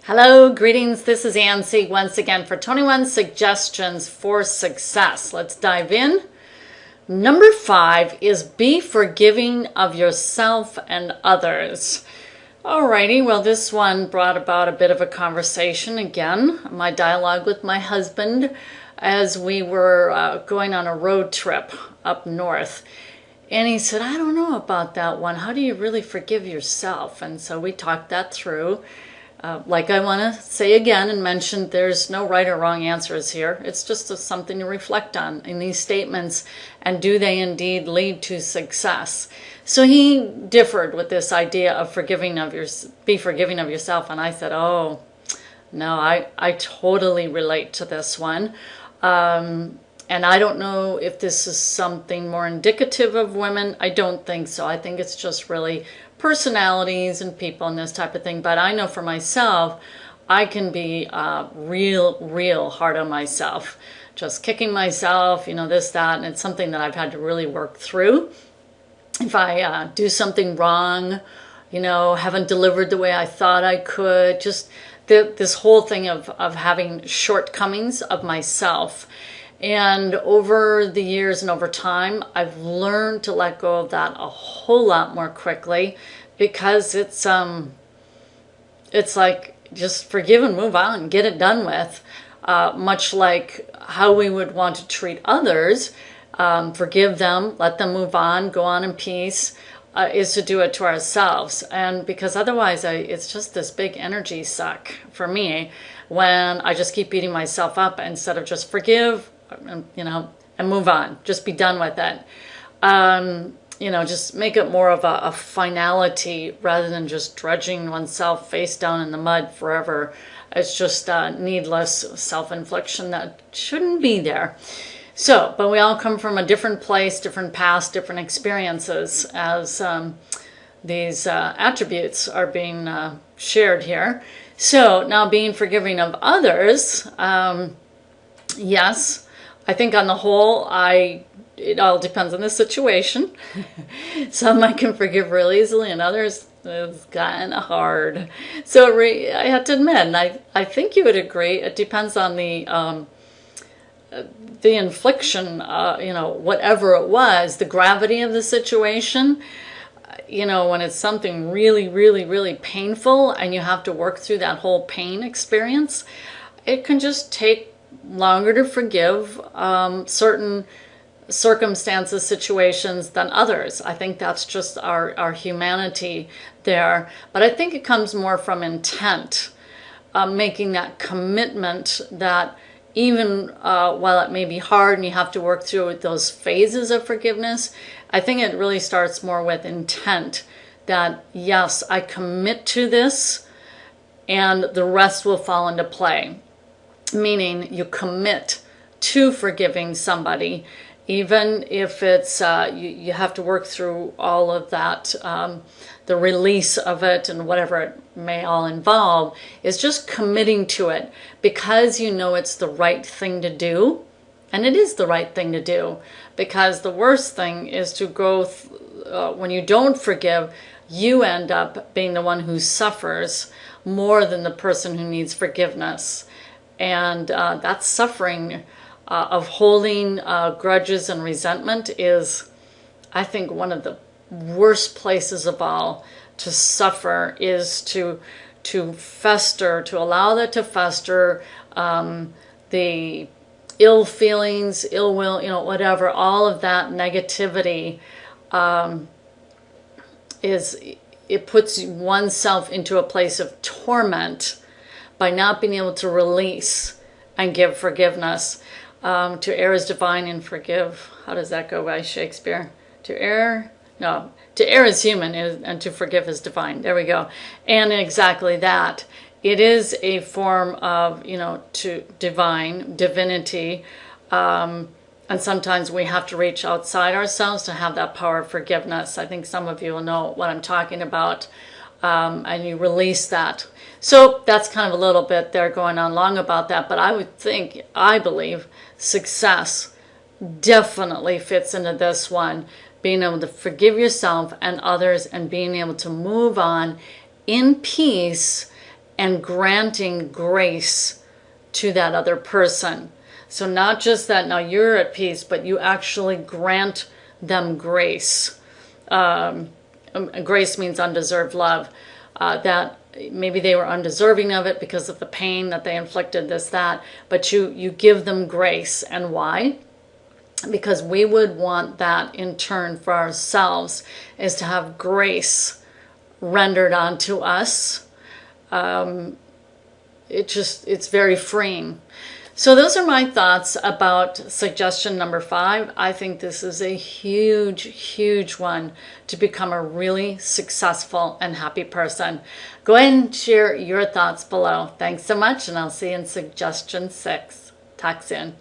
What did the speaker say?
Hello, greetings. This is Ann Sieg once again for 21 suggestions for success. Let's dive in. Number 5 is be forgiving of yourself and others. Alrighty, well, this one brought about a bit of a conversation again. My dialogue with my husband as we were going on a road trip up north. And he said, I don't know about that one. How do you really forgive yourself? And so we talked that through. Like I want to say again and mention, there's no right or wrong answers here. It's just something to reflect on in these statements, and do they indeed lead to success? So he differed with this idea of be forgiving of yourself, and I said, oh, no, I totally relate to this one. And I don't know if this is something more indicative of women. I don't think so. I think it's just really personalities and people and this type of thing. But I know for myself, I can be real hard on myself, just kicking myself, this, that, and it's something that I've had to really work through. If I do something wrong, haven't delivered the way I thought I could, just this whole thing of having shortcomings of myself. And over the years and over time, I've learned to let go of that a whole lot more quickly, because it's like just forgive and move on, get it done with. Much like how we would want to treat others, forgive them, let them move on, go on in peace, is to do it to ourselves. And because otherwise it's just this big energy suck for me when I just keep beating myself up instead of just forgive, and move on, just be done with it. Just make it more of a finality rather than just dredging oneself face down in the mud forever. It's just needless self-infliction that shouldn't be there. So, but we all come from a different place, different past, different experiences as these attributes are being shared here. So now, being forgiving of others, yes, I think on the whole, it all depends on the situation. Some I can forgive really easily, and others it's kind of hard. So I have to admit, and I think you would agree, it depends on the infliction, whatever it was, the gravity of the situation. When it's something really, really, really painful and you have to work through that whole pain experience, it can just take longer to forgive certain circumstances, situations than others. I think that's just our humanity there. But I think it comes more from intent, making that commitment that even while it may be hard and you have to work through those phases of forgiveness, I think it really starts more with intent that, yes, I commit to this and the rest will fall into play. Meaning you commit to forgiving somebody, even if it's you have to work through all of that, the release of it and whatever it may all involve, is just committing to it because it's the right thing to do. And it is the right thing to do, because the worst thing is to go when you don't forgive, you end up being the one who suffers more than the person who needs forgiveness. And that suffering of holding grudges and resentment is, I think, one of the worst places of all to suffer, is to fester, to allow that to fester, the ill feelings, ill will, whatever, all of that negativity it puts oneself into a place of torment by not being able to release and give forgiveness. To err is divine and forgive. How does that go by Shakespeare? To err is human and to forgive is divine. There we go. And exactly that. It is a form of, to divinity. And sometimes we have to reach outside ourselves to have that power of forgiveness. I think some of you will know what I'm talking about. And you release that. So that's kind of a little bit there going on long about that. But I believe success definitely fits into this one. Being able to forgive yourself and others and being able to move on in peace and granting grace to that other person. So not just that now you're at peace, but you actually grant them grace. Grace means undeserved love. That maybe they were undeserving of it because of the pain that they inflicted, this, that, but you give them grace. And why? Because we would want that in turn for ourselves, is to have grace rendered onto us. It's very freeing. So those are my thoughts about suggestion number 5. I think this is a huge, huge one to become a really successful and happy person. Go ahead and share your thoughts below. Thanks so much, and I'll see you in suggestion 6. Talk soon.